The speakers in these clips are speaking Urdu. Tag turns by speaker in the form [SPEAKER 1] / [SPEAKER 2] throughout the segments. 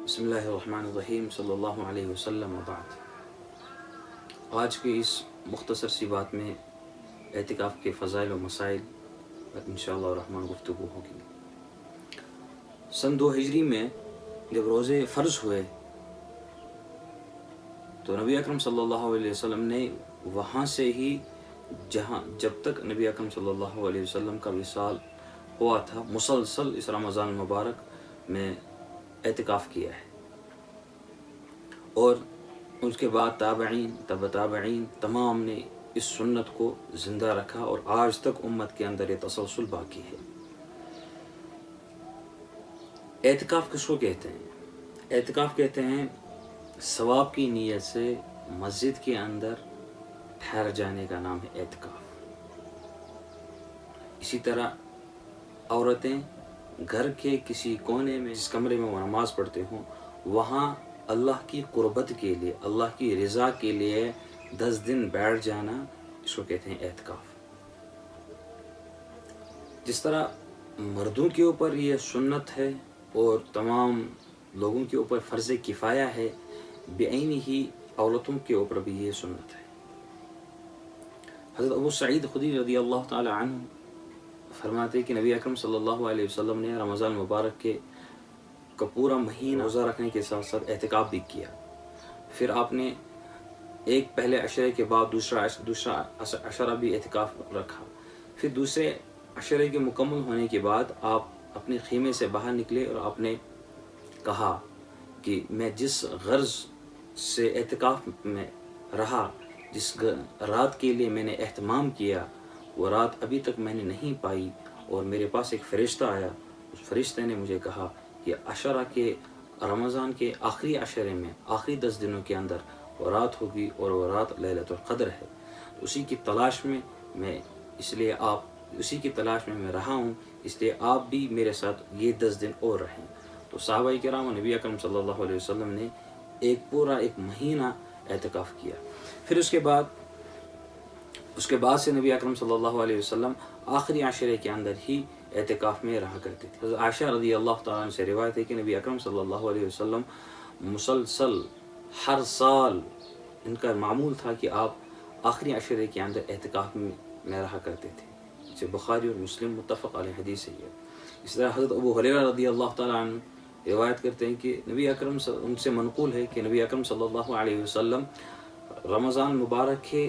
[SPEAKER 1] بسم اللہ الرحمن الرحیم صلی اللہ علیہ وسلم وبعد۔ آج کی اس مختصر سی بات میں اعتکاف کے فضائل و مسائل پر انشاءاللہ الرحمن گفتگو ہوگی۔ سن 2 ہجری میں جب روزے فرض ہوئے تو نبی اکرم صلی اللہ علیہ وسلم نے وہاں سے ہی جب تک نبی اکرم صلی اللہ علیہ وسلم کا وصال ہوا تھا مسلسل اس رمضان المبارک میں اعتکاف کیا ہے، اور اس کے بعد تابعین تابعین تمام نے اس سنت کو زندہ رکھا اور آج تک امت کے اندر یہ تسلسل باقی ہے۔ اعتکاف کس کو کہتے ہیں؟ اعتکاف کہتے ہیں ثواب کی نیت سے مسجد کے اندر ٹھہر جانے کا نام ہے اعتکاف۔ اسی طرح عورتیں گھر کے کسی کونے میں جس کمرے میں وہ نماز پڑھتے ہوں وہاں اللہ کی قربت کے لیے، اللہ کی رضا کے لیے 10 دن بیٹھ جانا، اس کو کہتے ہیں اعتکاف۔ جس طرح مردوں کے اوپر یہ سنت ہے اور تمام لوگوں کے اوپر فرض کفایہ ہے، بعین ہی عورتوں کے اوپر بھی یہ سنت ہے۔ حضرت ابو سعید خدری رضی اللہ تعالی عنہ فرماتے کہ نبی اکرم صلی اللہ علیہ وسلم نے رمضان مبارک کا پورا مہینہ روزہ رکھنے کے ساتھ ساتھ اعتکاف بھی کیا۔ پھر آپ نے ایک پہلے عشرے کے بعد دوسرا عشرہ بھی اعتکاف رکھا۔ پھر دوسرے عشرے کے مکمل ہونے کے بعد آپ اپنے خیمے سے باہر نکلے اور آپ نے کہا کہ میں جس غرض سے اعتکاف میں رہا، جس رات کے لیے میں نے اہتمام کیا، وہ رات ابھی تک میں نے نہیں پائی، اور میرے پاس ایک فرشتہ آیا، اس فرشتے نے مجھے کہا کہ عشرہ کے رمضان کے آخری عشرے میں آخری 10 دنوں کے اندر وہ رات ہوگی اور وہ رات لیلۃ القدر ہے۔ اسی کی تلاش میں میں رہا ہوں، اس لیے آپ بھی میرے ساتھ یہ 10 دن اور رہیں۔ تو صحابہ کرام و نبی اکرم صلی اللہ علیہ وسلم نے ایک مہینہ اعتکاف کیا۔ پھر اس کے بعد سے نبی اکرم صلی اللہ علیہ وسلم آخری عشرے کے اندر ہی اعتکاف میں رہا کرتے تھے۔ حضرت عائشہ رضی اللہ تعالیٰ عنہ سے روایت ہے کہ نبی اکرم صلی اللہ علیہ وسلم مسلسل ہر سال ان کا معمول تھا کہ آپ آخری عشرے کے اندر اعتکاف میں رہا کرتے تھے۔ اسے بخاری اور مسلم متفق علیہ حدیث ہے یہ۔ اس طرح حضرت ابو ہریرہ رضی اللہ تعالیٰ عنہ روایت کرتے ہیں کہ نبی اکرم ان سے منقول ہے کہ نبی اکرم صلی اللہ علیہ وسلم رمضان مبارک کے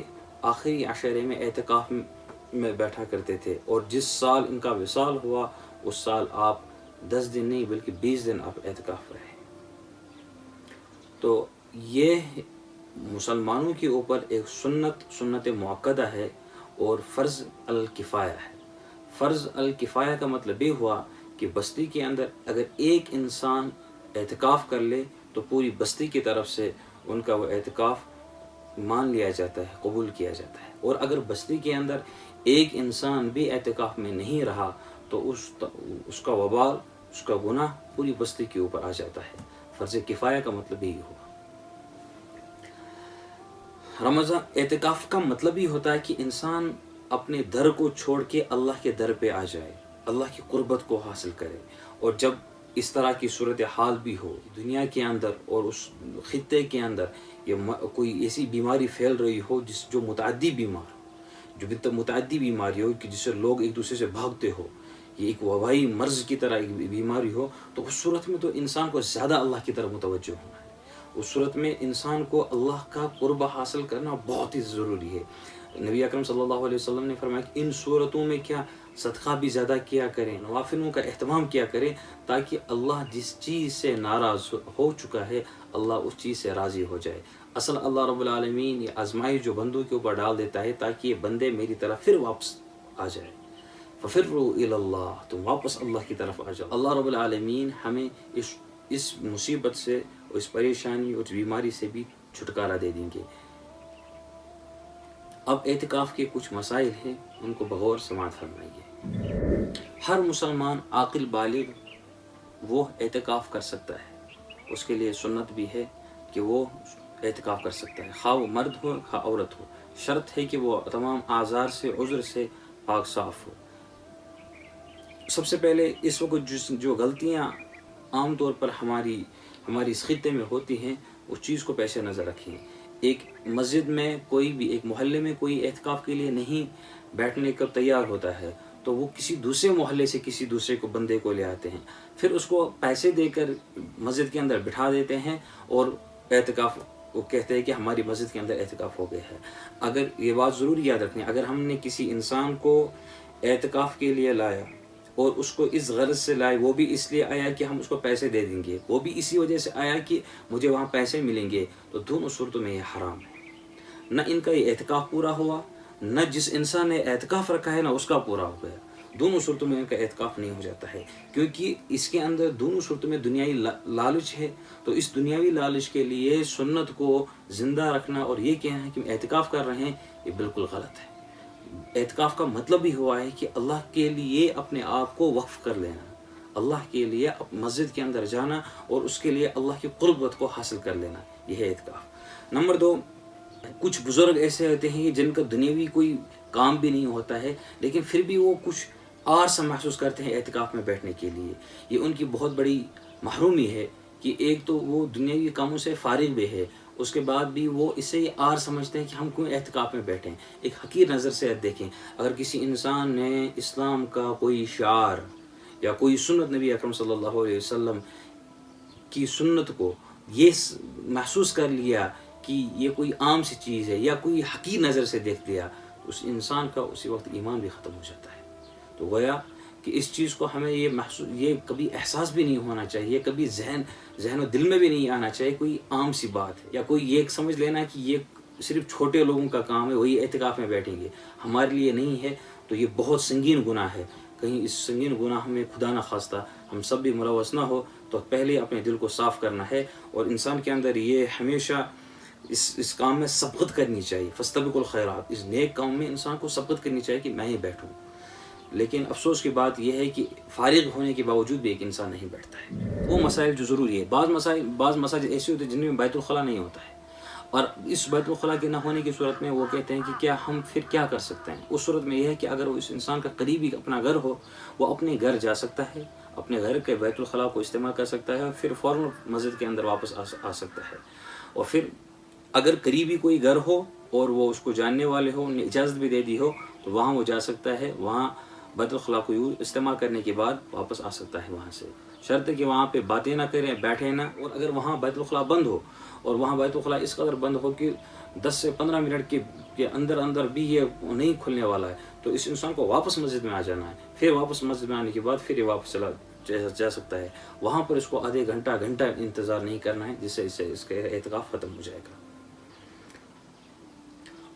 [SPEAKER 1] آخری عشرے میں اعتکاف میں بیٹھا کرتے تھے، اور جس سال ان کا وصال ہوا اس سال آپ 10 دن نہیں بلکہ 20 دن آپ اعتکاف رہے۔ تو یہ مسلمانوں کے اوپر ایک سنت مؤکدہ ہے اور فرض الکفایہ ہے۔ فرض الکفایہ کا مطلب یہ ہوا کہ بستی کے اندر اگر ایک انسان اعتکاف کر لے تو پوری بستی کی طرف سے ان کا وہ اعتکاف مان لیا جاتا ہے، قبول کیا جاتا ہے، اور اگر بستی کے اندر ایک انسان بھی اعتکاف میں نہیں رہا تو اس کا وبال، اس کا گناہ پوری بستی کے اوپر آ جاتا ہے۔ فرض کفایہ کا مطلب یہی ہوا۔ رمضان اعتکاف کا مطلب یہ ہوتا ہے کہ انسان اپنے در کو چھوڑ کے اللہ کے در پہ آ جائے، اللہ کی قربت کو حاصل کرے، اور جب اس طرح کی صورتحال بھی ہو دنیا کے اندر اور اس خطے کے اندر، کوئی ایسی بیماری پھیل رہی ہو جو متعدی بیماری ہو کہ جس سے لوگ ایک دوسرے سے بھاگتے ہو، یہ ایک وبائی مرض کی طرح ایک بیماری ہو، تو اس صورت میں تو انسان کو زیادہ اللہ کی طرف متوجہ ہونا ہے۔ اس صورت میں انسان کو اللہ کا قرب حاصل کرنا بہت ہی ضروری ہے۔ نبی اکرم صلی اللہ علیہ وسلم نے فرمایا کہ ان صورتوں میں کیا صدقہ بھی زیادہ کیا کریں، نوافلوں کا اہتمام کیا کریں، تاکہ اللہ جس چیز سے ناراض ہو چکا ہے اللہ اس چیز سے راضی ہو جائے۔ اصل اللہ رب العالمین یہ آزمائی جو بندوں کے اوپر ڈال دیتا ہے تاکہ یہ بندے میری طرف پھر واپس آ جائے۔ ففروا الی اللہ، تم واپس اللہ کی طرف آ جاؤ۔ اللہ رب العالمین ہمیں اس مصیبت سے، اس پریشانی اور بیماری سے بھی چھٹکارا دے دیں گے۔ اب اعتکاف کے کچھ مسائل ہیں، ان کو بغور سماعت فرمائیے۔ ہر مسلمان عاقل بالغ وہ اعتکاف کر سکتا ہے، اس کے لیے سنت بھی ہے کہ وہ اعتکاف کر سکتا ہے، خواہ وہ مرد ہو خواہ عورت ہو۔ شرط ہے کہ وہ تمام آزار سے، عذر سے پاک صاف ہو۔ سب سے پہلے اس وقت جو غلطیاں عام طور پر ہماری اس خطے میں ہوتی ہیں اس چیز کو پیش نظر رکھیں۔ ایک مسجد میں کوئی بھی، ایک محلے میں کوئی اعتکاف کے لیے نہیں بیٹھنے کو تیار ہوتا ہے تو وہ کسی دوسرے محلے سے کسی دوسرے کو بندے کو لے آتے ہیں، پھر اس کو پیسے دے کر مسجد کے اندر بٹھا دیتے ہیں اور اعتکاف، وہ کہتے ہیں کہ ہماری مسجد کے اندر اعتکاف ہو گیا ہے۔ اگر یہ بات ضرور یاد رکھیں، اگر ہم نے کسی انسان کو اعتکاف کے لیے لایا اور اس کو اس غرض سے لائے، وہ بھی اس لیے آیا کہ ہم اس کو پیسے دے دیں گے، وہ بھی اسی وجہ سے آیا کہ مجھے وہاں پیسے ملیں گے، تو دونوں صورتوں میں یہ حرام ہے۔ نہ ان کا یہ اعتکاف پورا ہوا، نہ جس انسان نے اعتکاف رکھا ہے نہ اس کا پورا ہو گیا، دونوں صورتوں میں ان کا اعتکاف نہیں ہو جاتا ہے، کیونکہ اس کے اندر دونوں صورتوں میں دنیاوی لالچ ہے۔ تو اس دنیاوی لالچ کے لیے سنت کو زندہ رکھنا اور یہ کہنا ہے کہ ہم اعتکاف کر رہے ہیں، یہ بالکل غلط ہے۔ اعتکاف کا مطلب بھی ہوا ہے کہ اللہ کے لیے اپنے آپ کو وقف کر لینا، اللہ کے لیے مسجد کے اندر جانا اور اس کے لیے اللہ کی قربت کو حاصل کر لینا، یہ ہے اعتکاف۔ نمبر 2، کچھ بزرگ ایسے ہوتے ہیں جن کا دنیاوی کوئی کام بھی نہیں ہوتا ہے لیکن پھر بھی وہ کچھ آر سا محسوس کرتے ہیں اعتکاف میں بیٹھنے کے لیے۔ یہ ان کی بہت بڑی محرومی ہے کہ ایک تو وہ دنیاوی کاموں سے فارغ بھی ہے، اس کے بعد بھی وہ اسے یہ آر سمجھتے ہیں کہ ہم کیوں اعتکاف میں بیٹھیں۔ ایک حقیر نظر سے دیکھیں، اگر کسی انسان نے اسلام کا کوئی شعار یا کوئی سنت نبی اکرم صلی اللہ علیہ وسلم کی سنت کو یہ محسوس کر لیا کہ یہ کوئی عام سی چیز ہے یا کوئی حقیر نظر سے دیکھ لیا، تو اس انسان کا اسی وقت ایمان بھی ختم ہو جاتا ہے۔ تو گویا کہ اس چیز کو ہمیں یہ کبھی احساس بھی نہیں ہونا چاہیے، کبھی ذہن و دل میں بھی نہیں آنا چاہیے کوئی عام سی بات ہے، یا کوئی یہ سمجھ لینا کہ یہ صرف چھوٹے لوگوں کا کام ہے، وہی اعتکاف میں بیٹھیں گے، ہمارے لیے نہیں ہے۔ تو یہ بہت سنگین گناہ ہے، کہیں اس سنگین گناہ میں خدا نہ خواستہ ہم سب بھی ملوث نہ ہو، تو پہلے اپنے دل کو صاف کرنا ہے، اور انسان کے اندر یہ ہمیشہ اس کام میں سبقت کرنی چاہیے، فاستبقوا الخیرات، اس نیک کام میں انسان کو سبقت کرنی چاہیے کہ میں ہی بیٹھوں۔ لیکن افسوس کی بات یہ ہے کہ فارغ ہونے کے باوجود بھی ایک انسان نہیں بیٹھتا ہے۔ وہ مسائل جو ضروری ہے، بعض مساجد ایسے ہوتے ہیں جن میں بیت الخلاء نہیں ہوتا ہے، اور اس بیت الخلاء کے نہ ہونے کی صورت میں وہ کہتے ہیں کہ کیا ہم پھر کیا کر سکتے ہیں۔ اس صورت میں یہ ہے کہ اگر وہ اس انسان کا قریبی اپنا گھر ہو، وہ اپنے گھر جا سکتا ہے، اپنے گھر کے بیت الخلاء کو استعمال کر سکتا ہے، پھر فوراً مسجد کے اندر واپس آ سکتا ہے۔ اور پھر اگر قریبی کوئی گھر ہو اور وہ اس کو جاننے والے ہو، انہیں اجازت بھی دے دی ہو، تو وہاں وہ جا سکتا ہے، وہاں بیت الخلاء کو استعمال کرنے کے بعد واپس آ سکتا ہے وہاں سے، شرط ہے کہ وہاں پہ باتیں نہ کریں، بیٹھے نہ۔ اور اگر وہاں بیت الخلاء بند ہو، اور وہاں بیت الخلاء اس قدر بند ہو کہ 10 سے 15 منٹ کے اندر بھی یہ نہیں کھلنے والا ہے، تو اس انسان کو واپس مسجد میں آ جانا ہے۔ پھر واپس مسجد میں آنے کے بعد پھر یہ واپس جا سکتا ہے، وہاں پر اس کو آدھے گھنٹہ انتظار نہیں کرنا ہے، جس سے اس کا اعتکاف ختم ہو جائے گا۔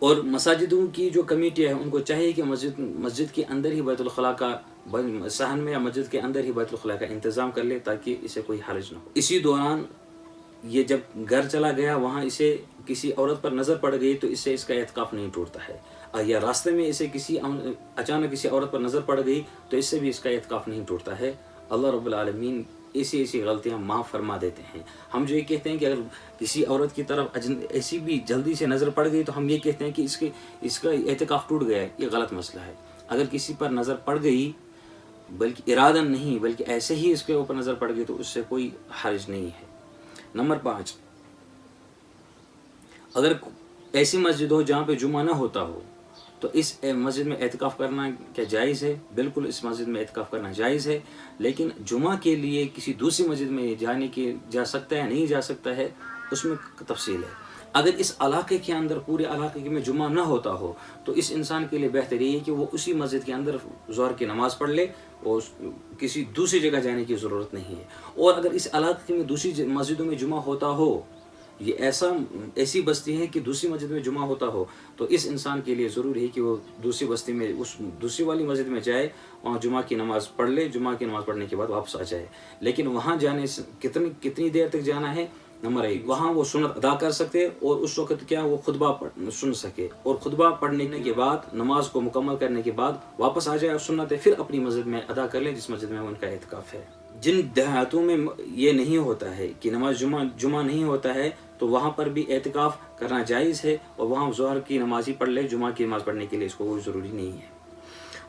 [SPEAKER 1] اور مساجدوں کی جو کمیٹی ہے ان کو چاہیے کہ مسجد کے اندر ہی بیت الخلاء کا صحن میں یا مسجد کے اندر ہی بیت الخلاء کا انتظام کر لے تاکہ اسے کوئی حرج نہ ہو۔ اسی دوران یہ جب گھر چلا گیا، وہاں اسے کسی عورت پر نظر پڑ گئی تو اس سے اس کا اعتکاف نہیں ٹوٹتا ہے، یا راستے میں اسے اچانک کسی عورت پر نظر پڑ گئی تو اس سے بھی اس کا اعتکاف نہیں ٹوٹتا ہے۔ اللہ رب العالمین ایسی غلطیاں معاف فرما دیتے ہیں۔ ہم جو یہ کہتے ہیں کہ اگر کسی عورت کی طرف ایسی بھی جلدی سے نظر پڑ گئی تو ہم یہ کہتے ہیں کہ اس کا اعتکاف ٹوٹ گیا ہے، یہ غلط مسئلہ ہے۔ اگر کسی پر نظر پڑ گئی، بلکہ ارادن نہیں بلکہ ایسے ہی اس کے اوپر نظر پڑ گئی، تو اس سے کوئی حرج نہیں ہے۔ نمبر 5، اگر ایسی مسجد ہو جہاں پہ جمعہ نہ ہوتا ہو تو اس مسجد میں اعتکاف کرنا کیا جائز ہے؟ بالکل اس مسجد میں اعتکاف کرنا جائز ہے، لیکن جمعہ کے لیے کسی دوسری مسجد میں جا سکتا ہے نہیں جا سکتا ہے، اس میں تفصیل ہے۔ اگر اس علاقے کے اندر، پورے علاقے میں جمعہ نہ ہوتا ہو تو اس انسان کے لیے بہتر یہ ہے کہ وہ اسی مسجد کے اندر ظہر کی نماز پڑھ لے، اور کسی دوسری جگہ جانے کی ضرورت نہیں ہے۔ اور اگر اس علاقے میں دوسری مسجدوں میں جمعہ ہوتا ہو، یہ ایسی بستی ہے کہ دوسری مسجد میں جمعہ ہوتا ہو، تو اس انسان کے لیے ضروری ہے کہ وہ دوسری بستی میں اس دوسری والی مسجد میں جائے، وہاں جمعہ کی نماز پڑھ لے، جمعہ کی نماز پڑھنے کے بعد واپس آ جائے۔ لیکن وہاں جانے سے کتنی دیر تک جانا ہے؟ نمبر 1، وہاں وہ سنت ادا کر سکتے اور اس وقت کیا وہ خطبہ سن سکے، اور خطبہ پڑھنے کے بعد نماز کو مکمل کرنے کے بعد واپس آ جائے اور سنت پھر اپنی مسجد میں ادا کر لیں جس مسجد میں ان کا اعتکاف ہے۔ جن دیہاتوں میں یہ نہیں ہوتا ہے کہ نماز جمعہ نہیں ہوتا ہے، تو وہاں پر بھی اعتکاف کرنا جائز ہے، اور وہاں ظہر کی نماز ہی پڑھ لے، جمعہ کی نماز پڑھنے کے لیے اس کو کوئی ضروری نہیں ہے۔